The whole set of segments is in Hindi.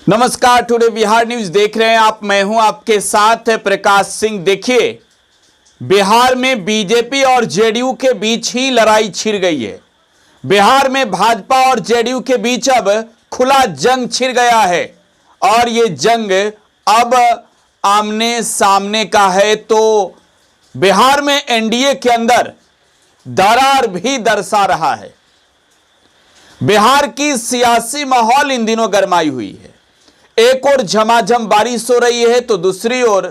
नमस्कार, टुडे बिहार न्यूज देख रहे हैं आप। मैं हूं आपके साथ प्रकाश सिंह। देखिए, बिहार में बीजेपी और जेडीयू के बीच ही लड़ाई छिड़ गई है। बिहार में भाजपा और जेडीयू के बीच अब खुला जंग छिड़ गया है और ये जंग अब आमने सामने का है। तो बिहार में एनडीए के अंदर दरार भी दरसा रहा है। बिहार की सियासी माहौल इन दिनों गरमाई हुई है। एक ओर झमाझम बारिश हो रही है तो दूसरी ओर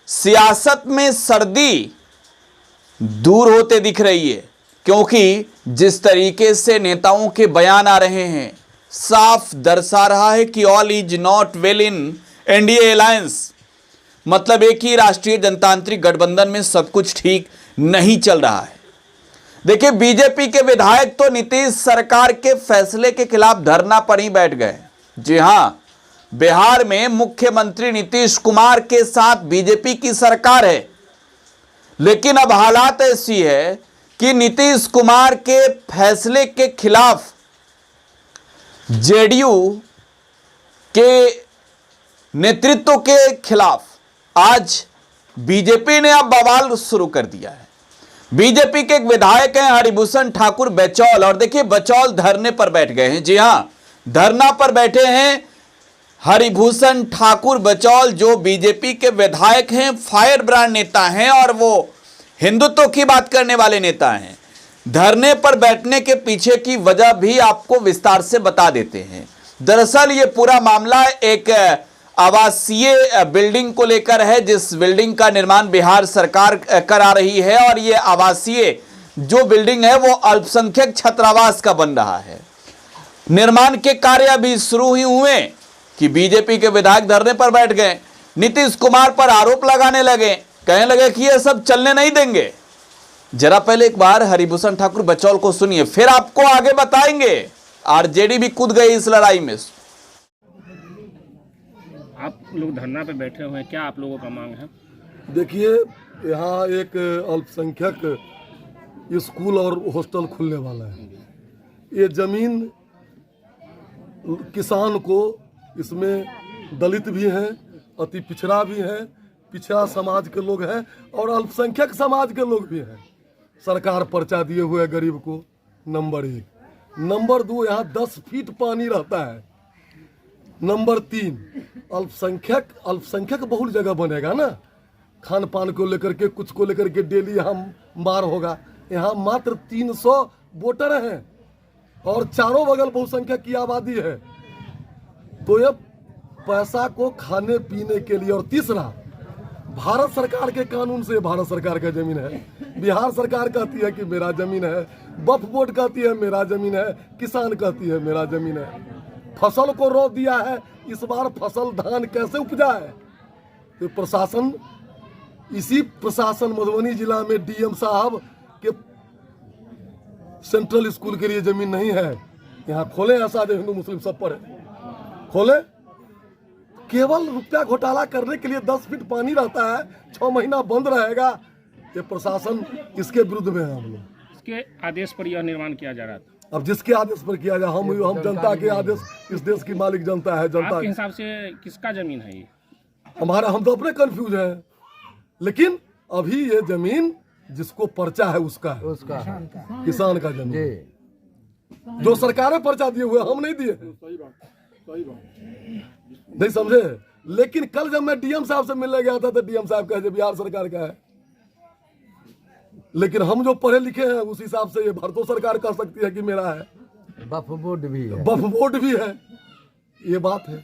सियासत में सर्दी दूर होते दिख रही है, क्योंकि जिस तरीके से नेताओं के बयान आ रहे हैं, साफ दर्शा रहा है कि all is not well in NDA alliance. मतलब एक ही राष्ट्रीय जनतांत्रिक गठबंधन में सब कुछ ठीक नहीं चल रहा है। देखिए, बीजेपी के विधायक तो नीतीश सरकार के फैसले के खिलाफ धरना पर ही बैठ गए। जी हां, बिहार में मुख्यमंत्री नीतीश कुमार के साथ बीजेपी की सरकार है, लेकिन अब हालात ऐसी है कि नीतीश कुमार के फैसले के खिलाफ जेडीयू के नेतृत्व के खिलाफ आज बीजेपी ने अब बवाल शुरू कर दिया है। बीजेपी के एक विधायक हैं हरिभूषण ठाकुर बचौल, और देखिए बचौल धरने पर बैठ गए हैं। जी हां, धरना पर बैठे हैं हरिभूषण ठाकुर बचौल, जो बीजेपी के विधायक हैं, फायर ब्रांड नेता हैं और वो हिंदुत्व की बात करने वाले नेता हैं। धरने पर बैठने के पीछे की वजह भी आपको विस्तार से बता देते हैं। दरअसल ये पूरा मामला एक आवासीय बिल्डिंग को लेकर है, जिस बिल्डिंग का निर्माण बिहार सरकार करा रही है, और ये आवासीय जो बिल्डिंग है वो अल्पसंख्यक छात्रावास का बन रहा है। निर्माण के कार्य अभी शुरू ही हुए कि बीजेपी के विधायक धरने पर बैठ गए, नीतीश कुमार पर आरोप लगाने लगे, कहने लगे कि ये सब चलने नहीं देंगे। जरा पहले एक बार हरिभूषण ठाकुर बचौल को सुनिए, फिर आपको आगे बताएंगे। आरजेडी भी कूद गई इस लड़ाई में। आप लोग धरना पे बैठे हुए हैं, क्या आप लोगों का मांग है? देखिए, यहाँ एक अल्पसंख्यक स्कूल और हॉस्टल खुलने वाला है। ये जमीन किसान को, इसमें दलित भी हैं, अति पिछड़ा भी है, पिछड़ा समाज के लोग हैं और अल्पसंख्यक समाज के लोग भी हैं। सरकार पर्चा दिए हुए है गरीब को, नंबर 1। नंबर 2, यहाँ 10 फीट पानी रहता है। नंबर 3, अल्पसंख्यक बहुल जगह बनेगा ना, खान पान को लेकर के, कुछ को लेकर के डेली यहाँ मार होगा। यहाँ मात्र 300 वोटर हैं और चारों बगल बहुसंख्यक की आबादी है। तो ये पैसा को खाने पीने के लिए। और तीसरा, भारत सरकार के कानून से भारत सरकार का जमीन है। बिहार सरकार कहती है कि मेरा जमीन है, वक्फ बोर्ड कहती है मेरा जमीन है, किसान कहती है मेरा जमीन है। फसल को रोक दिया है। इस बार फसल धान कैसे उपजा है? तो प्रशासन, इसी प्रशासन मधुबनी जिला में डीएम साहब के सेंट्रल स्कूल के लिए जमीन नहीं है। यहाँ खोले ऐसा जो हिंदू मुस्लिम सब पर है, खोले। केवल रुपया घोटाला करने के लिए 10 फीट पानी रहता है, 6 महीना बंद रहेगा। ये प्रशासन, इसके विरुद्ध में है हम लोग। इसके आदेश पर यह निर्माण किया जा रहा था। अब जिसके आदेश पर किया जाए, हम जनता के आदेश, इस देश की मालिक जनता है। जनता आपके हिसाब से किसका जमीन है ये? हमारा, हम तो अपने कंफ्यूज हैं। लेकिन अभी ये जमीन जिसको पर्चा है उसका है, किसान का जमीन। जो सरकारें पर्चा दिए हुए, हम नहीं दिए। नहीं समझे? लेकिन कल जब मैं डीएम साहब से मिलने गया था तो डीएम साहब कहे बिहार सरकार का है। लेकिन हम जो पढ़े लिखे हैं उस हिसाब से ये भारत सरकार कह सकती है कि मेरा है। वक्फ बोर्ड भी है, वक्फ बोर्ड भी है। ये बात है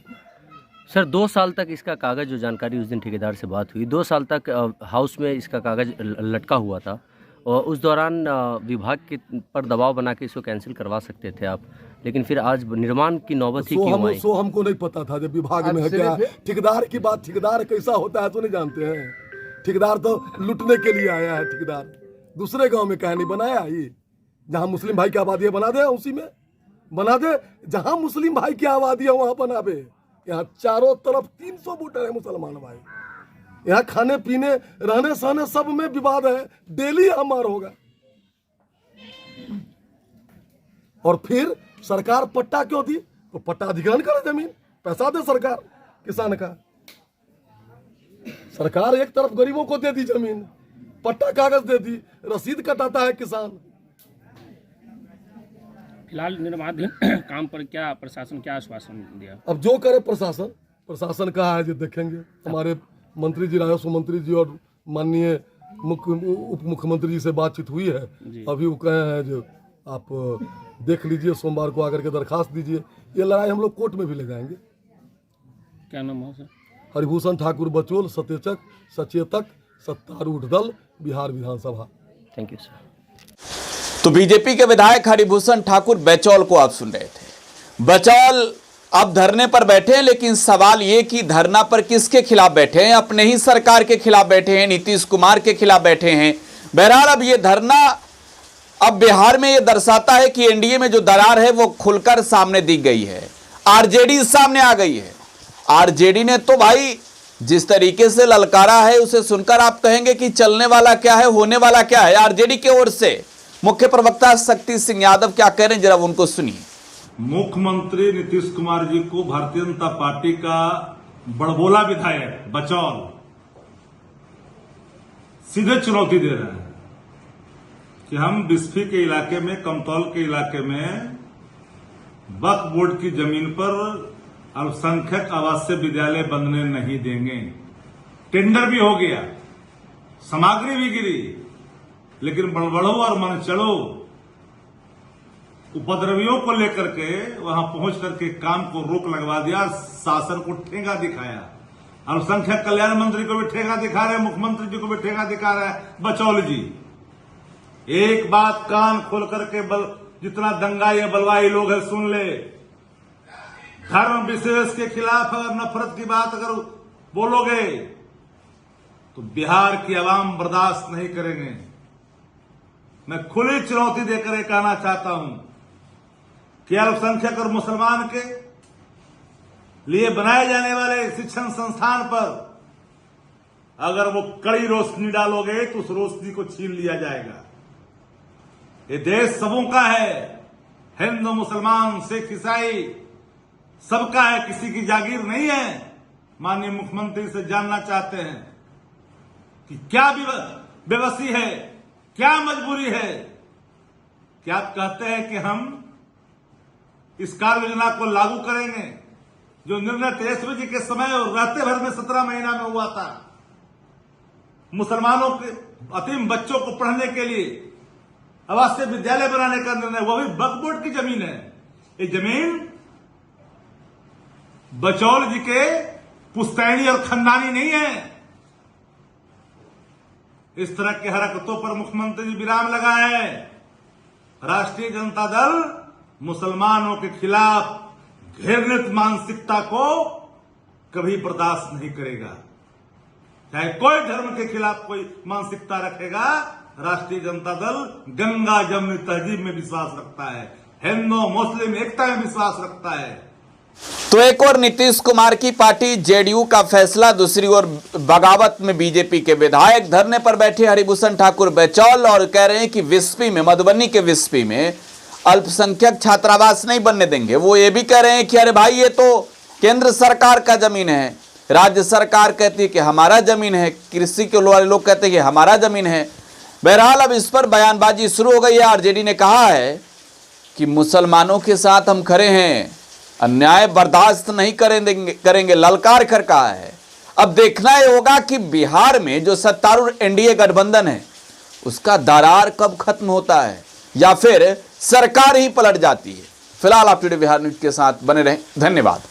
सर। 2 साल तक इसका कागज, जो जानकारी उस दिन ठेकेदार से बात हुई, 2 साल तक हाउस में इसका कागज लटका हुआ था और उस दौरान विभाग के पर दबाव बना के इसको कैंसिल करवा सकते थे आप, लेकिन फिर आज निर्माण की नौबत ही क्यों आई? सो हमको नहीं पता था जब विभाग में है क्या। ठेकेदार की बात, ठेकेदार कैसा होता है तो नहीं जानते हैं। ठेकेदार तो लूटने के लिए आया है। ठेकेदार दूसरे गांव में कहानी बनाया, ये जहां मुस्लिम भाई की आबादी है बना दे, उसी में बना दे। जहां मुस्लिम भाई की आबादी है वहां बनावे। यहाँ चारों तरफ 300 वोटर है मुसलमान भाई। यहाँ खाने पीने, रहने सहने सब में विवाद है। डेली हमार होगा। और फिर सरकार पट्टा क्यों दी? तो पट्टा अधिग्रहण करे जमीन। पैसा दे सरकार किसान का। सरकार एक तरफ गरीबों को दे दी जमीन, पट्टा कागज दे दी, रसीद कटाता है किसान। फिलहाल निर्माणाधीन काम पर क्या प्रशासन क्या आश्वासन दिया? अब जो करे प्रशासन कहा है जो देखेंगे। हमारे मंत्री जी, राजस्व मंत्री जी और माननीय उप मुख्यमंत्री जी से बातचीत हुई है। अभी वो कहे हैं जो आप देख लीजिए, सोमवार को आकर के दरखास्त दीजिए। ये लड़ाई हम लोग कोर्ट में भी ले जाएंगे। क्या नाम है सर? हरिभूषण ठाकुर बचोल, सचेतक सत्तारूढ़ दल, बिहार विधानसभा। Thank you sir. तो बीजेपी के विधायक हरिभूषण ठाकुर बैचौल को आप सुन रहे थे। बैचौल अब धरने पर बैठे हैं, लेकिन सवाल ये कि धरना पर किसके खिलाफ बैठे हैं? अपने ही सरकार के खिलाफ बैठे हैं, नीतीश कुमार के खिलाफ बैठे हैं। बहरहाल अब ये धरना अब बिहार में ये दर्शाता है कि एनडीए में जो दरार है वो खुलकर सामने दिख गई है। आरजेडी सामने आ गई है। आरजेडी ने तो भाई जिस तरीके से ललकारा है उसे सुनकर आप कहेंगे कि चलने वाला क्या है, होने वाला क्या है। आरजेडी की ओर से मुख्य प्रवक्ता शक्ति सिंह यादव क्या कह रहे हैं, जरा उनको सुनिए। मुख्यमंत्री नीतीश कुमार जी को भारतीय जनता पार्टी का बड़बोला विधायक बचौल सीधे चुनौती दे रहे हैं कि हम बिस्फी के इलाके में, कमतौल के इलाके में वक्फ बोर्ड की जमीन पर अल्पसंख्यक आवासीय विद्यालय बनने नहीं देंगे। टेंडर भी हो गया, सामग्री भी गिरी, लेकिन बड़बड़ों और मनचढ़ों उपद्रवियों को लेकर के वहां पहुंच करके काम को रोक लगवा दिया, शासन को ठेंगा दिखाया। अल्पसंख्यक कल्याण मंत्री को भी ठेंगा दिखा रहे हैं, मुख्यमंत्री जी को भी ठेंगा दिखा रहे हैं बचौल जी। एक बात कान खोल करके जितना दंगाई बलवाई लोग है सुन ले। धर्म विशेष के खिलाफ अगर नफरत की बात अगर बोलोगे तो बिहार की आवाम बर्दाश्त नहीं करेंगे। मैं खुली चुनौती देकर ये कहना चाहता हूं कि अल्पसंख्यक और मुसलमान के लिए बनाए जाने वाले शिक्षण संस्थान पर अगर वो कड़ी रोशनी डालोगे तो उस रोशनी को छीन लिया जाएगा। ये देश सबों का है, हिंदू मुसलमान सिख ईसाई सबका है, किसी की जागीर नहीं है। माननीय मुख्यमंत्री से जानना चाहते हैं कि क्या बेबसी है, क्या मजबूरी है कि आप कहते हैं कि हम इस कार्य योजना को लागू करेंगे जो निर्णय तेजस्वी जी के समय और रहते भर में 17 महीना में हुआ था। मुसलमानों के अतीम बच्चों को पढ़ने के लिए आवासीय विद्यालय बनाने का निर्णय, वो भी वक्फ बोर्ड की जमीन है। ये जमीन बचौल जी के पुश्तैनी और खानदानी नहीं है। इस तरह की हरकतों पर मुख्यमंत्री जी विराम लगाए हैं। राष्ट्रीय जनता दल मुसलमानों के खिलाफ घृणित मानसिकता को कभी बर्दाश्त नहीं करेगा। चाहे कोई धर्म के खिलाफ कोई मानसिकता रखेगा, राष्ट्रीय जनता दल गंगा जमुनी तहजीब में विश्वास रखता है, हिंदू मुस्लिम एकता में विश्वास रखता है। तो एक और नीतीश कुमार की पार्टी जेडीयू का फैसला, दूसरी ओर बगावत में बीजेपी के विधायक धरने पर बैठे हरिभूषण ठाकुर बैचौल और कह रहे हैं कि विस्पी में, मधुबनी के विस्पी में अल्पसंख्यक छात्रावास नहीं बनने देंगे। वो ये भी कह रहे हैं कि अरे भाई ये तो केंद्र सरकार का जमीन है, राज्य सरकार कहती है कि हमारा जमीन है, कृषि के वाले लोग कहते हैं कि हमारा जमीन है। बहरहाल अब इस पर बयानबाजी शुरू हो गई है। आरजेडी ने कहा है कि मुसलमानों के साथ हम खड़े हैं, अन्याय बर्दाश्त नहीं करेंगे, ललकार कर कहा है। अब देखना ये होगा कि बिहार में जो सत्तारूढ़ एनडीए गठबंधन है उसका दरार कब खत्म होता है या फिर सरकार ही पलट जाती है। फिलहाल आप टुडे बिहार न्यूज के साथ बने रहें। धन्यवाद।